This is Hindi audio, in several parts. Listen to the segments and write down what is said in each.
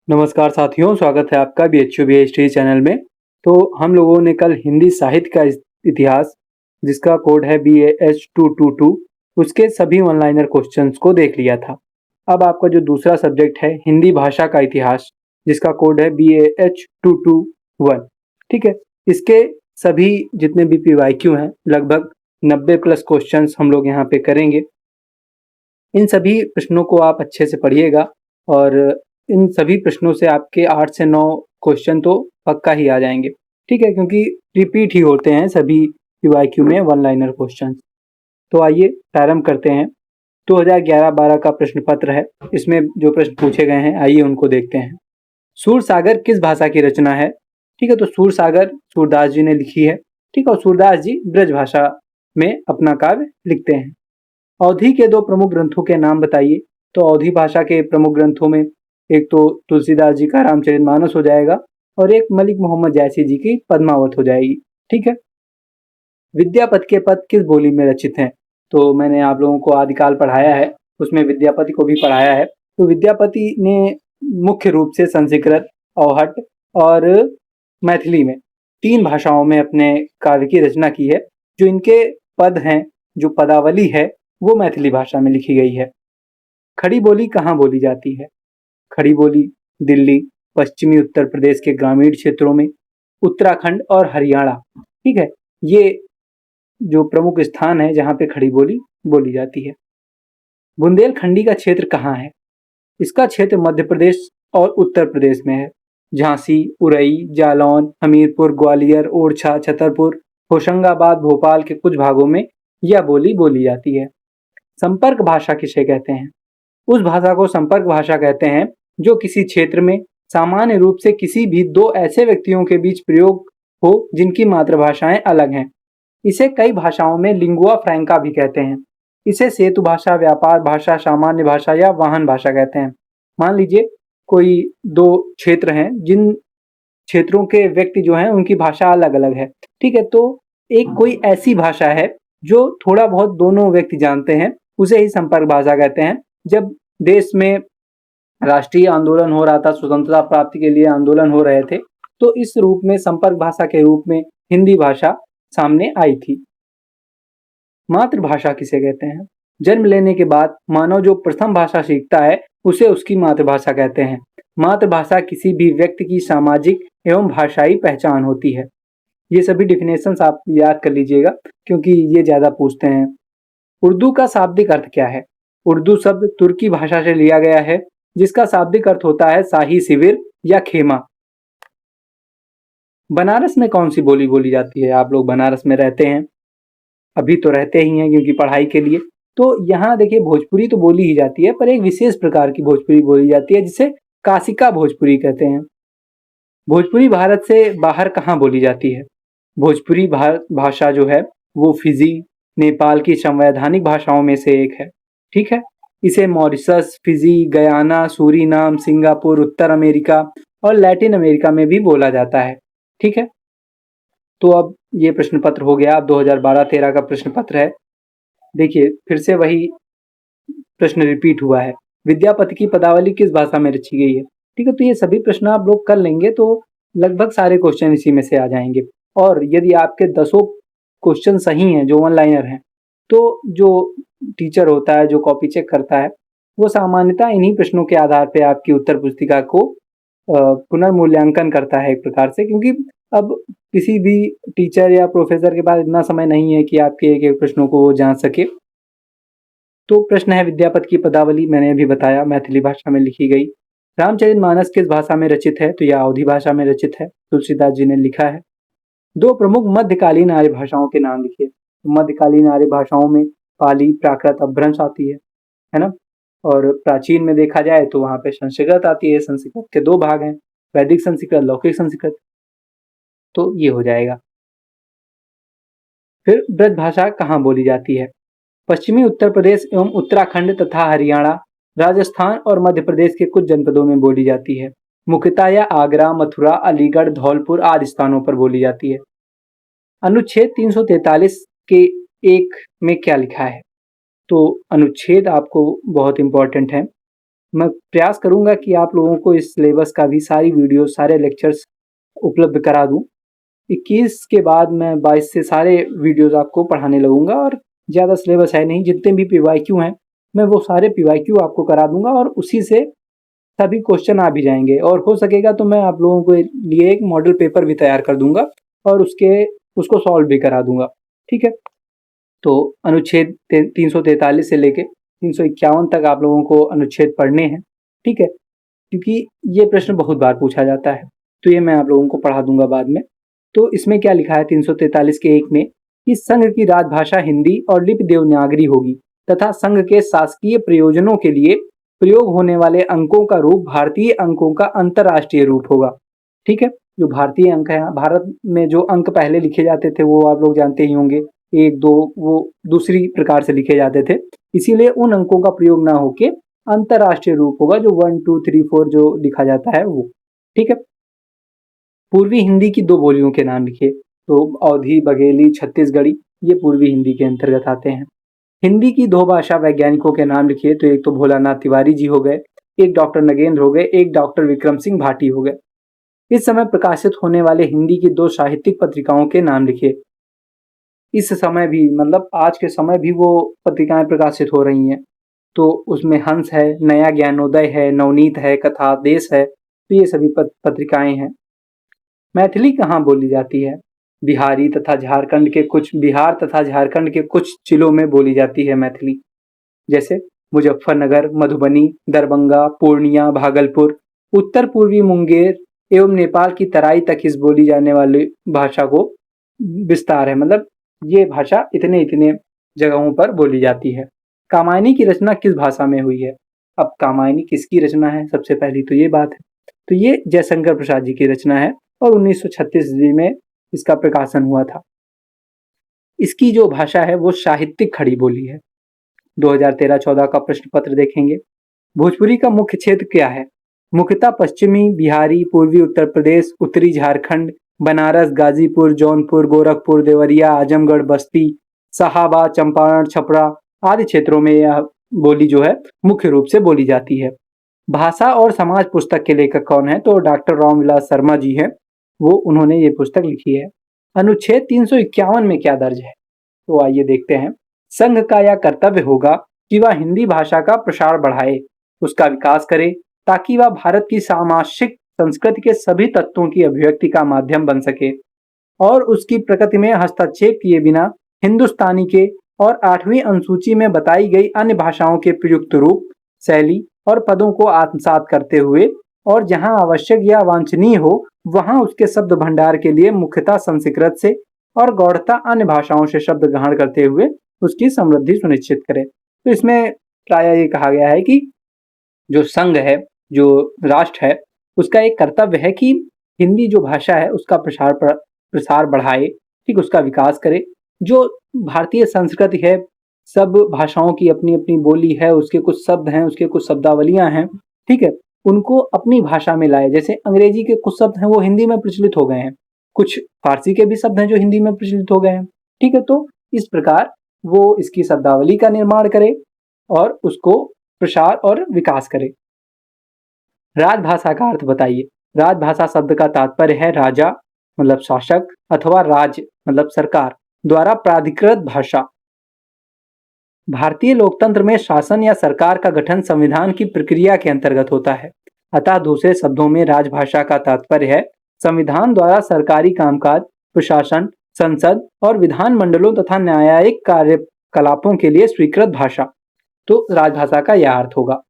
नमस्कार साथियों, स्वागत है आपका बीएचयू बीएचटी चैनल में। तो हम लोगों ने कल हिंदी साहित्य का इतिहास, जिसका कोड है BAH 222, उसके सभी वन लाइनर क्वेश्चंस को देख लिया था। अब आपका जो दूसरा सब्जेक्ट है हिंदी भाषा का इतिहास, जिसका कोड है BAH 221, ठीक है। इसके सभी जितने भी PYQ हैं, लगभग 90 प्लस क्वेश्चंस हम लोग यहाँ पे करेंगे। इन सभी प्रश्नों को आप अच्छे से पढ़िएगा और इन सभी प्रश्नों से आपके 8 से 9 क्वेश्चन तो पक्का ही आ जाएंगे, ठीक है, क्योंकि रिपीट ही होते हैं सभी PYQ में वन लाइनर क्वेश्चन। तो आइए प्रारंभ करते हैं। 2011-12 का प्रश्न पत्र है, इसमें जो प्रश्न पूछे गए हैं आइए उनको देखते हैं। सूरसागर किस भाषा की रचना है? ठीक है, तो सूरसागर सूरदास जी ने लिखी है, ठीक है, और सूरदास जी ब्रज भाषा में अपना काव्य लिखते हैं। अवधी के दो प्रमुख ग्रंथों के नाम बताइए। तो अवधी भाषा के प्रमुख ग्रंथों में एक तो तुलसीदास जी का रामचरितमानस हो जाएगा और एक मलिक मोहम्मद जैसी जी की पद्मावत हो जाएगी, ठीक है। विद्यापति के पद किस बोली में रचित हैं? तो मैंने आप लोगों को आदिकाल पढ़ाया है, उसमें विद्यापति को भी पढ़ाया है। तो विद्यापति ने मुख्य रूप से संस्कृत, अवहट और मैथिली में 3 भाषाओं में अपने काव्य की रचना की है। जो इनके पद हैं, जो पदावली है, वो मैथिली भाषा में लिखी गई है। खड़ी बोली कहाँ बोली जाती है? खड़ी बोली दिल्ली, पश्चिमी उत्तर प्रदेश के ग्रामीण क्षेत्रों में, उत्तराखंड और हरियाणा, ठीक है, ये जो प्रमुख स्थान है जहाँ पे खड़ी बोली बोली जाती है। बुंदेलखंडी का क्षेत्र कहाँ है? इसका क्षेत्र मध्य प्रदेश और उत्तर प्रदेश में है। झांसी, उरई, जालौन, हमीरपुर, ग्वालियर, ओरछा, छतरपुर, होशंगाबाद, भोपाल के कुछ भागों में यह बोली बोली जाती है। संपर्क भाषा किसे कहते हैं? उस भाषा को संपर्क भाषा कहते हैं जो किसी क्षेत्र में सामान्य रूप से किसी भी दो ऐसे व्यक्तियों के बीच प्रयोग हो जिनकी मातृभाषाएं अलग हैं। इसे कई भाषाओं में लिंगुआ फ्रैंका भी कहते हैं। इसे सेतु भाषा, व्यापार भाषा, सामान्य भाषा या वाहन भाषा कहते हैं। मान लीजिए कोई दो क्षेत्र हैं, जिन क्षेत्रों के व्यक्ति जो हैं उनकी भाषा अलग अलग है, ठीक है, तो एक कोई ऐसी भाषा है जो थोड़ा बहुत दोनों व्यक्ति जानते हैं, उसे ही संपर्क भाषा कहते हैं। जब देश में राष्ट्रीय आंदोलन हो रहा था, स्वतंत्रता प्राप्ति के लिए आंदोलन हो रहे थे, तो इस रूप में संपर्क भाषा के रूप में हिंदी भाषा सामने आई थी। मातृभाषा किसे कहते हैं? जन्म लेने के बाद मानव जो प्रथम भाषा सीखता है उसे उसकी मातृभाषा कहते हैं। मातृभाषा किसी भी व्यक्ति की सामाजिक एवं भाषाई पहचान होती है। ये सभी डिफिनेशंस आप याद कर लीजिएगा क्योंकि ये ज्यादा पूछते हैं। उर्दू का शाब्दिक अर्थ क्या है? उर्दू शब्द तुर्की भाषा से लिया गया है, जिसका शाब्दिक अर्थ होता है शाही शिविर या खेमा। बनारस में कौन सी बोली बोली जाती है? आप लोग बनारस में रहते हैं, अभी तो रहते ही हैं क्योंकि पढ़ाई के लिए। तो यहाँ देखिए भोजपुरी तो बोली ही जाती है, पर एक विशेष प्रकार की भोजपुरी बोली जाती है जिसे काशिका भोजपुरी कहते हैं। भोजपुरी भारत से बाहर कहाँ बोली जाती है? भोजपुरी भाषा जो है वो फिजी, नेपाल की संवैधानिक भाषाओं में से एक है, ठीक है। इसे Mauritius, Fiji, Guyana, Suriname, Singapore, उत्तर अमेरिका और लैटिन अमेरिका में भी बोला जाता है, ठीक है। तो अब ये प्रश्न पत्र हो गया। अब 2012-13 का प्रश्न पत्र है। देखिए फिर से वही प्रश्न रिपीट हुआ है। विद्यापति की पदावली किस भाषा में रची गई है? ठीक है, तो ये सभी प्रश्न आप लोग कर लेंगे तो लगभग सारे क्वेश्चन इसी में से आ जाएंगे। और यदि आपके 10 क्वेश्चन सही हैं जो वन लाइनर हैं, तो जो टीचर होता है, जो कॉपी चेक करता है, वो सामान्यतः इन्हीं प्रश्नों के आधार पे आपकी उत्तर पुस्तिका को पुनर्मूल्यांकन करता है एक प्रकार से, क्योंकि अब किसी भी टीचर या प्रोफेसर के पास इतना समय नहीं है कि आपके एक एक प्रश्नों को वो जान सके। तो प्रश्न है विद्यापति की पदावली, मैंने अभी बताया मैथिली भाषा में लिखी गई। रामचरितमानस किस भाषा में रचित है? तो यह अवधी भाषा में रचित है, तुलसीदास जी ने लिखा है। दो प्रमुख मध्यकालीन आर्य भाषाओं के नाम लिखिए। मध्यकालीन आर्य भाषाओं में पाली, प्राकृत, अपभ्रंश आती है ना। और प्राचीन में देखा जाए तो वहां पे संस्कृत आती है। संस्कृत के 2 भाग हैं, वैदिक संस्कृत, लौकिक संस्कृत। तो ये हो जाएगा। फिर ब्रज भाषा कहाँ बोली जाती है? पश्चिमी उत्तर प्रदेश एवं उत्तराखंड तथा हरियाणा, राजस्थान और मध्य प्रदेश के कुछ जनपदों में बोली जाती है। मुख्यतः यह आगरा, मथुरा, अलीगढ़, धौलपुर आदि स्थानों पर बोली जाती है। अनुच्छेद 343 के 1 में क्या लिखा है? तो अनुच्छेद आपको बहुत इंपॉर्टेंट है। मैं प्रयास करूंगा कि आप लोगों को इस सिलेबस का भी सारी वीडियो, सारे लेक्चर्स उपलब्ध करा दूं। 21 के बाद मैं 22 से सारे वीडियोस आपको पढ़ाने लगूंगा, और ज़्यादा सिलेबस है नहीं, जितने भी पीवाईक्यू हैं मैं वो सारे पीवाईक्यू आपको करा दूंगा, और उसी से सभी क्वेश्चन आ भी जाएंगे। और हो सकेगा तो मैं आप लोगों के लिए एक मॉडल पेपर भी तैयार कर दूंगा और उसको सॉल्व भी करा दूंगा। ठीक है, तो अनुच्छेद 343 से लेके 351 तक आप लोगों को अनुच्छेद पढ़ने हैं। ठीक है, क्योंकि ये प्रश्न बहुत बार पूछा जाता है, तो ये मैं आप लोगों को पढ़ा दूंगा बाद में। तो इसमें क्या लिखा है 343 के 1 में कि संघ की राजभाषा हिंदी और लिपि देवनागरी होगी तथा संघ के शासकीय प्रयोजनों के लिए प्रयोग होने वाले अंकों का रूप भारतीय अंकों का अंतर्राष्ट्रीय रूप होगा। ठीक है, जो भारतीय अंक है, भारत में जो अंक पहले लिखे जाते थे वो आप लोग जानते ही होंगे, 1 2, वो दूसरी प्रकार से लिखे जाते थे, इसीलिए उन अंकों का प्रयोग ना होके अंतर्राष्ट्रीय रूप होगा, जो 1 2 3 4 जो लिखा जाता है वो। ठीक है, पूर्वी हिंदी की 2 बोलियों के नाम लिखिए। तो अवधी, बघेली, छत्तीसगढ़ी, ये पूर्वी हिंदी के अंतर्गत आते हैं। हिंदी की 2 भाषा वैज्ञानिकों के नाम लिखिए। तो एक तो भोलानाथ तिवारी जी हो गए, एक डॉक्टर नगेंद्र हो गए, एक डॉक्टर विक्रम सिंह भाटी हो गए। इस समय प्रकाशित होने वाले हिंदी की 2 साहित्यिक पत्रिकाओं के नाम लिखिए। इस समय भी, मतलब आज के समय भी वो पत्रिकाएं प्रकाशित हो रही हैं। तो उसमें हंस है, नया ज्ञानोदय है, नवनीत है, कथा देश है, तो ये सभी पत्रिकाएं हैं। मैथिली कहाँ बोली जाती है? बिहार तथा झारखंड के कुछ जिलों में बोली जाती है मैथिली, जैसे मुजफ्फरनगर, मधुबनी, दरभंगा, पूर्णिया, भागलपुर, उत्तर पूर्वी मुंगेर एवं नेपाल की तराई तक इस बोली जाने वाली भाषा को विस्तार है, मतलब ये भाषा इतने इतने जगहों पर बोली जाती है। कामायनी की रचना किस भाषा में हुई है? अब कामायनी किसकी रचना है, सबसे पहली तो ये बात है। तो ये जयशंकर प्रसाद जी की रचना है और 1936 ईस्वी में इसका प्रकाशन हुआ था। इसकी जो भाषा है वो साहित्यिक खड़ी बोली है। 2013-14 का प्रश्न पत्र देखेंगे। भोजपुरी का मुख्य क्षेत्र क्या है? मुख्यतः पश्चिमी बिहारी, पूर्वी उत्तर प्रदेश, उत्तरी झारखंड, बनारस, गाजीपुर, जौनपुर, गोरखपुर, देवरिया, आजमगढ़, बस्ती, साहाबा, चंपारण, छपरा आदि क्षेत्रों में यह बोली जो है मुख्य रूप से बोली जाती है। भाषा और समाज पुस्तक के लेखक कौन है? तो डॉक्टर रामविलास शर्मा जी हैं, वो उन्होंने ये पुस्तक लिखी है। अनुच्छेद 351 में क्या दर्ज है? तो आइए देखते हैं। संघ का यह कर्तव्य होगा कि वह हिंदी भाषा का प्रसार बढ़ाए, उसका विकास करे, ताकि वह भारत की सामाजिक संस्कृति के सभी तत्वों की अभिव्यक्ति का माध्यम बन सके और उसकी प्रकृति में हस्तक्षेप किए बिना हिंदुस्तानी के और 8वीं अनुसूची में बताई गई अन्य भाषाओं के प्रयुक्त रूप, शैली और पदों को आत्मसात करते हुए और जहां आवश्यक या वांछनीय हो वहां उसके शब्द भंडार के लिए मुख्यतः संस्कृत से और गौड़ता अन्य भाषाओं से शब्द ग्रहण करते हुए उसकी समृद्धि सुनिश्चित करे। तो इसमें प्रायः ये कहा गया है कि जो संघ है, जो राष्ट्र है, उसका एक कर्तव्य है कि हिंदी जो भाषा है उसका प्रसार बढ़ाए, ठीक, उसका विकास करे। जो भारतीय संस्कृति है, सब भाषाओं की अपनी अपनी बोली है, उसके कुछ शब्द हैं, उसके कुछ शब्दावलियां हैं, ठीक है, उनको अपनी भाषा में लाए। जैसे अंग्रेजी के कुछ शब्द हैं वो हिंदी में प्रचलित हो गए हैं, कुछ फारसी के भी शब्द हैं जो हिंदी में प्रचलित हो गए हैं, ठीक है। तो इस प्रकार वो इसकी शब्दावली का निर्माण करे और उसको प्रसार और विकास करे। राजभाषा का अर्थ बताइए। राजभाषा शब्द का तात्पर्य है राजा मतलब शासक अथवा राज्य मतलब सरकार द्वारा प्राधिकृत भाषा। भारतीय लोकतंत्र में शासन या सरकार का गठन संविधान की प्रक्रिया के अंतर्गत होता है, अतः दूसरे शब्दों में राजभाषा का तात्पर्य है संविधान द्वारा सरकारी कामकाज, प्रशासन, संसद और विधान मंडलों तथा न्यायिक कार्यकलापों के लिए स्वीकृत भाषा। तो राजभाषा का यह अर्थ होगा।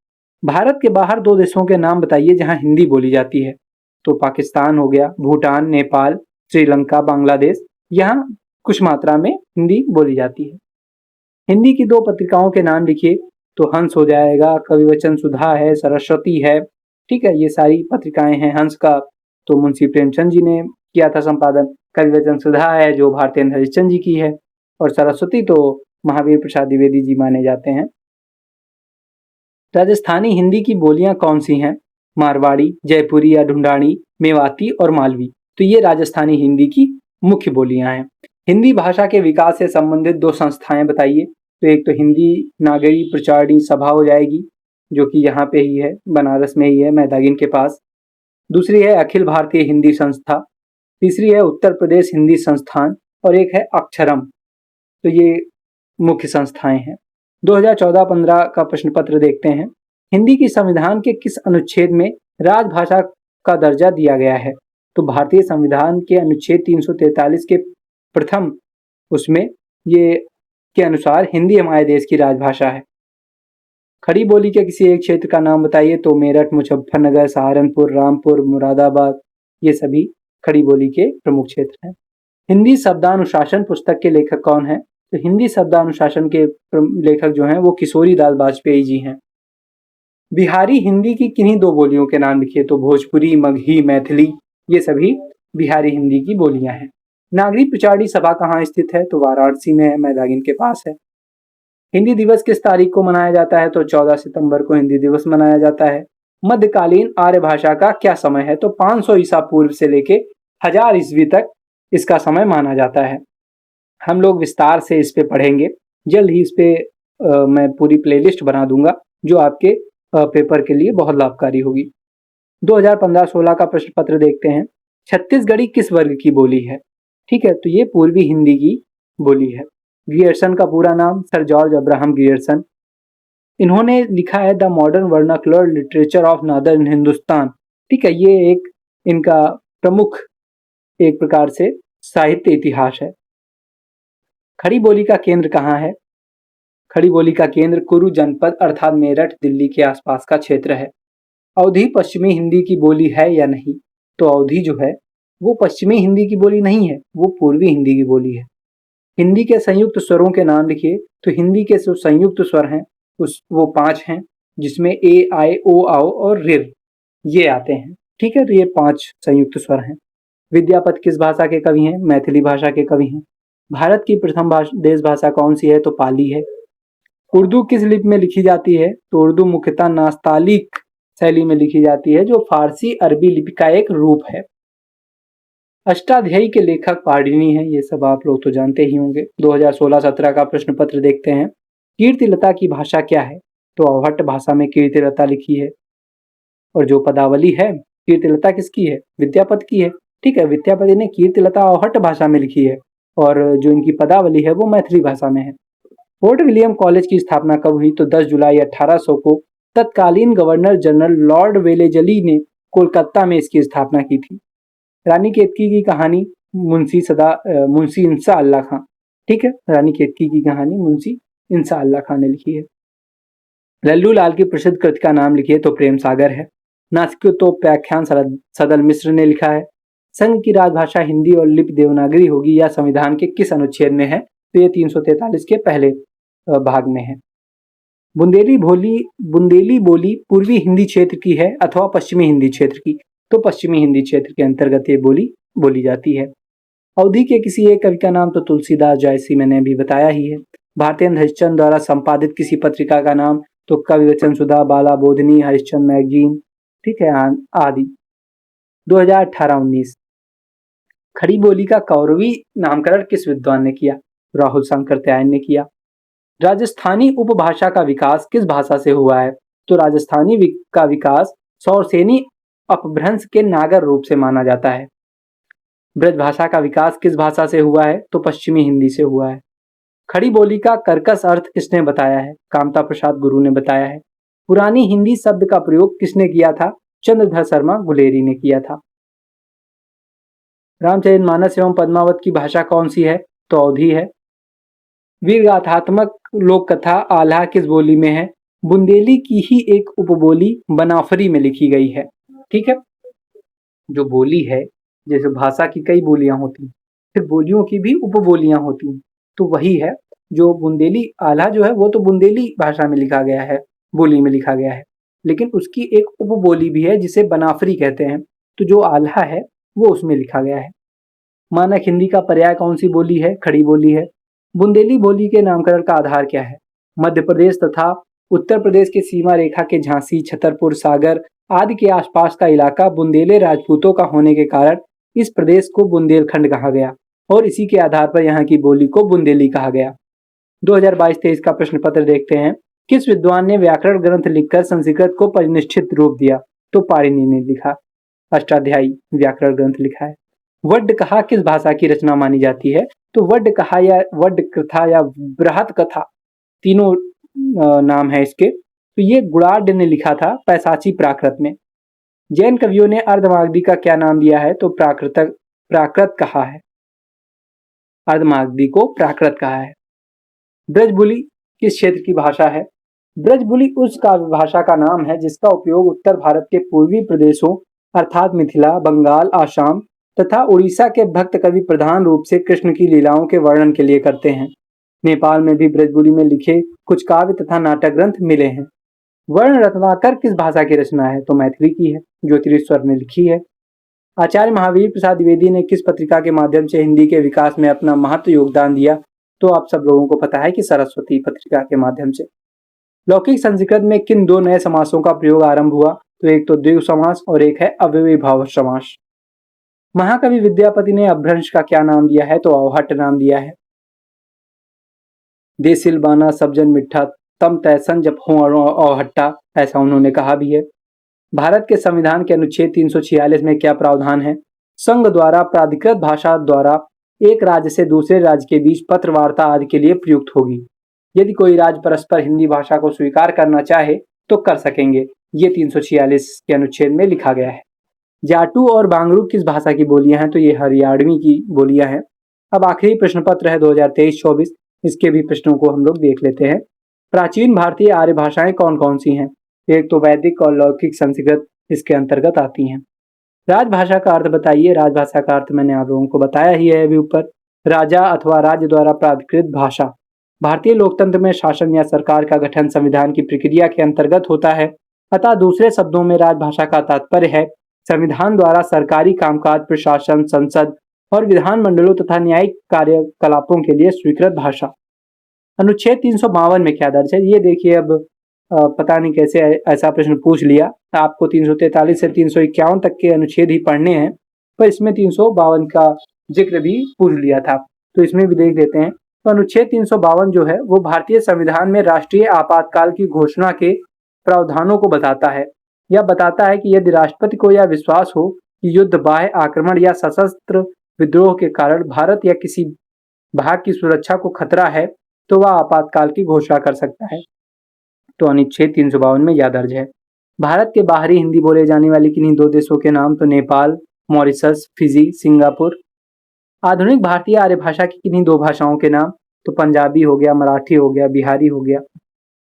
भारत के बाहर 2 देशों के नाम बताइए जहां हिंदी बोली जाती है। तो पाकिस्तान हो गया, भूटान, नेपाल, श्रीलंका, बांग्लादेश, यहाँ कुछ मात्रा में हिंदी बोली जाती है। हिंदी की 2 पत्रिकाओं के नाम लिखिए। तो हंस हो जाएगा, कविवचन सुधा है, सरस्वती है, ठीक है, ये सारी पत्रिकाएं हैं। हंस का तो मुंशी प्रेमचंद जी ने किया था संपादन, कविवचन सुधा है जो भारतेंद्र हरिश्चंद्र जी की है, और सरस्वती तो महावीर प्रसाद द्विवेदी जी माने जाते हैं। राजस्थानी हिंदी की बोलियां कौन सी हैं? मारवाड़ी, जयपुरी या ढूंढानी, मेवाती और मालवी। तो ये राजस्थानी हिंदी की मुख्य बोलियां हैं। हिंदी भाषा के विकास से संबंधित 2 संस्थाएं बताइए। तो एक तो हिंदी नागरी प्रचारणी सभा हो जाएगी, जो कि यहाँ पे ही है, बनारस में ही है, मैदागिन के पास। दूसरी है अखिल भारतीय हिंदी संस्था। तीसरी है उत्तर प्रदेश हिंदी संस्थान और एक है अक्षरम। तो ये मुख्य संस्थाएं हैं। 2014-15 का प्रश्न पत्र देखते हैं। हिंदी की संविधान के किस अनुच्छेद में राजभाषा का दर्जा दिया गया है? तो भारतीय संविधान के अनुच्छेद 343 के प्रथम उसमें ये के अनुसार हिंदी हमारे देश की राजभाषा है। खड़ी बोली के किसी एक क्षेत्र का नाम बताइए। तो मेरठ, मुजफ्फरनगर, सहारनपुर, रामपुर, मुरादाबाद, ये सभी खड़ी बोली के प्रमुख क्षेत्र हैं। हिंदी शब्दानुशासन पुस्तक के लेखक कौन है? तो हिंदी शब्दानुशासन के लेखक जो हैं वो किशोरी दास बाजपेयी जी हैं। बिहारी हिंदी की किन्हीं दो बोलियों के नाम लिखिए। तो भोजपुरी, मगही, मैथिली, ये सभी बिहारी हिंदी की बोलियां हैं। नागरिक पिछाड़ी सभा कहाँ स्थित है? तो वाराणसी में है, मैदागिन के पास है। हिंदी दिवस किस तारीख को मनाया जाता है? तो 14 सितंबर को हिंदी दिवस मनाया जाता है। मध्यकालीन आर्य भाषा का क्या समय है? तो 500 ईसा पूर्व से लेके 1000 ईस्वी तक इसका समय माना जाता है। हम लोग विस्तार से इस पे पढ़ेंगे। जल्द ही इस पे मैं पूरी प्लेलिस्ट बना दूंगा जो आपके पेपर के लिए बहुत लाभकारी होगी। 2015-16 का प्रश्न पत्र देखते हैं। छत्तीसगढ़ी किस वर्ग की बोली है? ठीक है, तो ये पूर्वी हिंदी की बोली है। ग्रियर्सन का पूरा नाम सर जॉर्ज अब्राहम ग्रियर्सन। इन्होंने लिखा है the modern vernacular literature of northern Hindustan. ठीक है, ये एक इनका प्रमुख एक प्रकार से साहित्य इतिहास है। खड़ी बोली का केंद्र कहाँ है? खड़ी बोली का केंद्र कुरु जनपद अर्थात मेरठ, दिल्ली के आसपास का क्षेत्र है। अवधी पश्चिमी हिंदी की बोली है या नहीं? तो अवधी जो है वो पश्चिमी हिंदी की बोली नहीं है, वो पूर्वी हिंदी की बोली है। हिंदी के संयुक्त स्वरों के नाम लिखिए। तो हिंदी के जो संयुक्त स्वर हैं वो 5 हैं, जिसमें ए, आई, ओ, आओ और रिर ये आते हैं। ठीक है, तो ये 5 संयुक्त स्वर हैं। विद्यापति किस भाषा के कवि हैं? मैथिली भाषा के कवि हैं। भारत की प्रथम देश भाषा कौन सी है? तो पाली है। उर्दू किस लिपि में लिखी जाती है? तो उर्दू मुख्यतः नास्तालिक शैली में लिखी जाती है, जो फारसी अरबी लिपि का एक रूप है। अष्टाध्यायी के लेखक पाणिनि हैं, ये सब आप लोग तो जानते ही होंगे। 2016-17 का प्रश्न पत्र देखते हैं। कीर्तिलता की भाषा क्या है? तो अवहट्ट भाषा में कीर्तिलता लिखी है। और जो पदावली है कीर्तिलता किसकी है? विद्यापति की है। ठीक है, विद्यापति ने कीर्तिलता अवहट्ट भाषा में लिखी है और जो इनकी पदावली है वो मैथिली भाषा में है। फोर्ट विलियम कॉलेज की स्थापना कब हुई? तो 10 जुलाई 1800 को तत्कालीन गवर्नर जनरल लॉर्ड वेलेजली ने कोलकाता में इसकी स्थापना की थी। रानी केतकी की कहानी मुंशी इंसा अल्लाह खां। ठीक है, रानी केतकी की कहानी मुंशी इंसा अल्लाह खां ने लिखी है। लल्लू लाल की प्रसिद्ध कृति का नाम लिखिए। तो प्रेम सागर है। नास्तिकोपख्यान सदल मिश्र ने लिखा है। संघ की राजभाषा हिंदी और लिपि देवनागरी होगी, या संविधान के किस अनुच्छेद में है? तो ये 343 के पहले भाग में है। बुंदेली बोली पूर्वी हिंदी क्षेत्र की है अथवा पश्चिमी हिंदी क्षेत्र की? तो पश्चिमी हिंदी क्षेत्र के अंतर्गत ये बोली बोली जाती है। अवधी के किसी एक कवि का नाम? तो तुलसीदास जयसी मैंने अभी बताया ही है। भारतेंद्र हरिश्चंद्र द्वारा संपादित किसी पत्रिका का नाम? तो कवि वचन सुधा, बाला बोधनी, हरिश्चंद्र मैगजीन, ठीक है, आदि। 2018-19 खड़ी बोली का कौरवी नामकरण किस विद्वान ने किया? राहुल शंकरत्यायन ने किया। राजस्थानी उपभाषा का विकास किस भाषा से हुआ है? तो राजस्थानी का विकास सौरसेनी अपभ्रंश के नागर रूप से माना जाता है। ब्रज भाषा का विकास किस भाषा से हुआ है? तो पश्चिमी हिंदी से हुआ है। खड़ी बोली का कर्कश अर्थ किसने बताया है? कामता प्रसाद गुरु ने बताया है। पुरानी हिंदी शब्द का प्रयोग किसने किया था? चंद्रधर शर्मा गुलेरी ने किया था। रामचरितमानस एवं पद्मावत की भाषा कौन सी है? तो अवधी है। वीरगाथात्मक लोक कथा आल्हा किस बोली में है? बुंदेली की ही एक उपबोली बनाफरी में लिखी गई है। ठीक है, जो बोली है, जैसे भाषा की कई बोलियां होती हैं, फिर बोलियों की भी उपबोलियां होती हैं, तो वही है जो बुंदेली आल्हा जो है वो तो बुंदेली भाषा में लिखा गया है, बोली में लिखा गया है, लेकिन उसकी एक उपबोली भी है जिसे बनाफरी कहते हैं। तो जो आल्हा है वो उसमें लिखा गया है। मानक हिंदी का पर्याय कौन सी बोली है? खड़ी बोली है। बुंदेली बोली के नामकरण का आधार क्या है? मध्य प्रदेश तथा उत्तर प्रदेश के सीमा रेखा के झांसी, छतरपुर, सागर आदि के आसपास का इलाका बुंदेले राजपूतों का होने के कारण इस प्रदेश को बुंदेलखंड कहा गया और इसी के आधार पर यहाँ की बोली को बुंदेली कहा गया। 2022-23 का प्रश्न पत्र देखते हैं। किस विद्वान ने व्याकरण ग्रंथ लिखकर संस्कृत को परिनिष्ठित रूप दिया? तो पाणिनि ने लिखा, अष्टाध्यायी व्याकरण ग्रंथ लिखा है। वड्ड कहा किस भाषा की रचना मानी जाती है? तो वड्ड कहा या वड्ड कथा या बृहत कथा, तीनों नाम है इसके। तो ये गुणाढ्य ने लिखा था पैसाची प्राकृत में। जैन कवियों ने अर्धमागधी का क्या नाम दिया है? तो प्राकृत कहा है, अर्धमागधी को प्राकृत कहा है। ब्रजबुली किस क्षेत्र की भाषा है? ब्रजबुली उस काव्य भाषा का नाम है जिसका उपयोग उत्तर भारत के पूर्वी प्रदेशों अर्थात मिथिला, बंगाल, आसाम तथा उड़ीसा के भक्त कवि प्रधान रूप से कृष्ण की लीलाओं के वर्णन के लिए करते हैं। नेपाल में भी ब्रजबुली में लिखे कुछ काव्य तथा नाटक ग्रंथ मिले हैं। वर्ण रत्नाकर किस भाषा की रचना है? तो मैथिली की है, ज्योतिरीश्वर ने लिखी है। आचार्य महावीर प्रसाद द्विवेदी ने किस पत्रिका के माध्यम से हिंदी के विकास में अपना महत्व योगदान दिया? तो आप सब लोगों को पता है कि सरस्वती पत्रिका के माध्यम से। लौकिक संस्कृत में किन दो नए समासों का प्रयोग आरंभ हुआ? तो एक तो द्विगु समास और एक है अव्ययीभाव समास। महाकवि विद्यापति ने अपभ्रंश का क्या नाम दिया है? तो अवहट्ट नाम दिया है। देसिल बाना सबजन मिठा तम तैसन जब हो अवहट्टा, ऐसा उन्होंने कहा भी है। भारत के संविधान के अनुच्छेद 346 में क्या प्रावधान है? संघ द्वारा प्राधिकृत भाषा द्वारा एक राज्य से दूसरे राज्य के बीच पत्र वार्ता आदि के लिए प्रयुक्त होगी। यदि कोई राज्य परस्पर हिंदी भाषा को स्वीकार करना चाहे तो कर सकेंगे, ये 346 के अनुच्छेद में लिखा गया है। जाटू और बांगरू किस भाषा की बोलियां हैं? तो ये हरियाणवी की बोलियां हैं। अब आखिरी प्रश्न पत्र है 2023-24, इसके भी प्रश्नों को हम लोग देख लेते हैं। प्राचीन भारतीय आर्य भाषाएं कौन कौन सी हैं? एक तो वैदिक और लौकिक संस्कृत इसके अंतर्गत आती हैं। राजभाषा का अर्थ बताइए। राजभाषा का अर्थ मैंने आप लोगों को बताया ही है अभी ऊपर, राजा अथवा राज्य द्वारा प्राधिकृत भाषा। भारतीय लोकतंत्र में शासन या सरकार का गठन संविधान की प्रक्रिया के अंतर्गत होता है, अतः दूसरे शब्दों में राजभाषा का तात्पर्य है संविधान द्वारा सरकारी कामकाज, प्रशासन, संसद और विधानमंडलों तथा न्यायिक कार्यकलापों के लिए स्वीकृत भाषा। अनुच्छेद 352 में क्या दर्ज है? ये देखिए, अब पता नहीं कैसे ऐसा प्रश्न पूछ लिया। आपको 343 से 351 तक के अनुच्छेद ही पढ़ने हैं, पर इसमें 352 का जिक्र भी पूछ लिया था, तो इसमें भी देख लेते हैं। तो अनुच्छेद 352 जो है वो भारतीय संविधान में राष्ट्रीय आपातकाल की घोषणा के प्रावधानों को बताता है। यह बताता है कि यदि राष्ट्रपति को यह विश्वास हो कि युद्ध, बाह्य आक्रमण या सशस्त्र विद्रोह के कारण भारत या किसी भाग की सुरक्षा को खतरा है तो वह आपातकाल की घोषणा कर सकता है। तो अनुच्छेद 352 में यह दर्ज है। भारत के बाहरी हिंदी बोले जाने वाले किन्हीं दो देशों के नाम? तो नेपाल, मॉरिशस, फिजी, सिंगापुर। आधुनिक भारतीय आर्य भाषा की किन्हीं दो भाषाओं के नाम? तो पंजाबी हो गया, मराठी हो गया, बिहारी हो गया।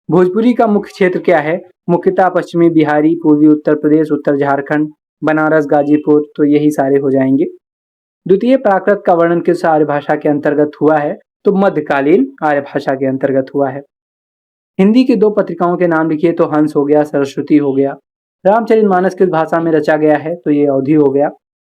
भोजपुरी का मुख्य क्षेत्र क्या है? मुख्यतः पश्चिमी बिहारी, पूर्वी उत्तर प्रदेश, उत्तर झारखंड, बनारस, गाजीपुर, तो यही सारे हो जाएंगे। द्वितीय प्राकृत का वर्णन किस आर्य भाषा के अंतर्गत हुआ है? तो मध्यकालीन आर्य भाषा के अंतर्गत हुआ है। हिंदी की दो पत्रिकाओं के नाम लिखिए। तो हंस हो गया, सरस्वती हो गया। रामचरितमानस किस भाषा में रचा गया है? तो ये अवधी हो गया।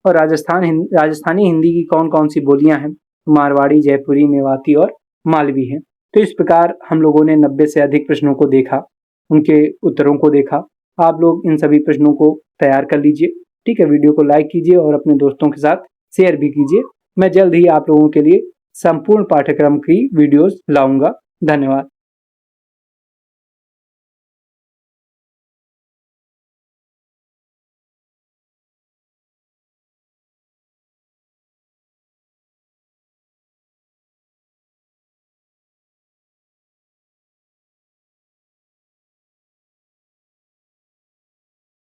और राजस्थानी हिंदी की कौन कौन सी बोलियां हैं? मारवाड़ी, जयपुरी, मेवाती और मालवी हैं। तो इस प्रकार हम लोगों ने 90 से अधिक प्रश्नों को देखा, उनके उत्तरों को देखा। आप लोग इन सभी प्रश्नों को तैयार कर लीजिए, ठीक है। वीडियो को लाइक कीजिए और अपने दोस्तों के साथ शेयर भी कीजिए। मैं जल्द ही आप लोगों के लिए संपूर्ण पाठ्यक्रम की वीडियोस लाऊंगा। धन्यवाद।